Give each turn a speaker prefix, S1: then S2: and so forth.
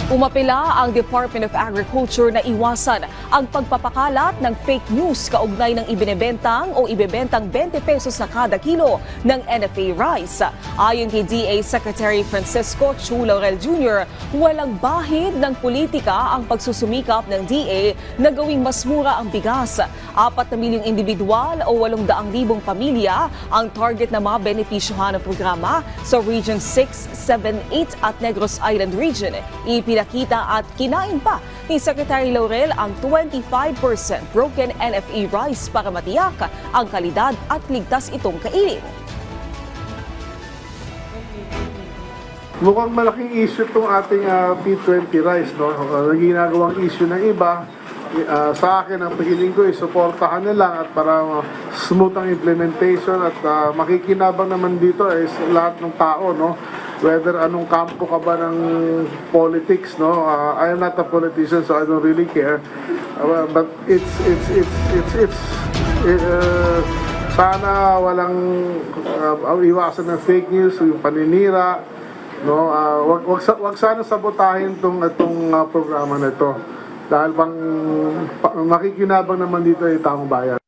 S1: Umapila ang Department of Agriculture na iwasan ang pagpapakalat ng fake news kaugnay ng ibinebentang o ibebentang 20 pesos na kada kilo ng NFA rice. Ayon kay DA Secretary Francisco Chu Laurel Jr., walang bahid ng politika ang pagsusumikap ng DA na gawing mas mura ang bigas. 4 na milyong individual o 800,000 pamilya ang target na mga benepisyohan ng programa sa Region 6, 7, 8 at Negros Island Region. Ipinakita at kinain pa ni Secretary Laurel ang 25% broken NFA rice para matiyak ang kalidad at ligtas itong kainin.
S2: Mukhang malaking issue itong ating P20 rice, no? Ginagawang issue ng iba. Sa akin, ang pihiling ko ay suportahan na lang at para smooth ang implementation at makikinabang naman dito ay lahat ng tao, no? Whether anong kampo ka ba ng politics, no? I am not a politician, so I don't really care. But sana walang iwasan ng fake news, yung paninira, no? Wag sana sabotahin itong programa na ito. Dahil makikinabang naman dito ay taong bayan.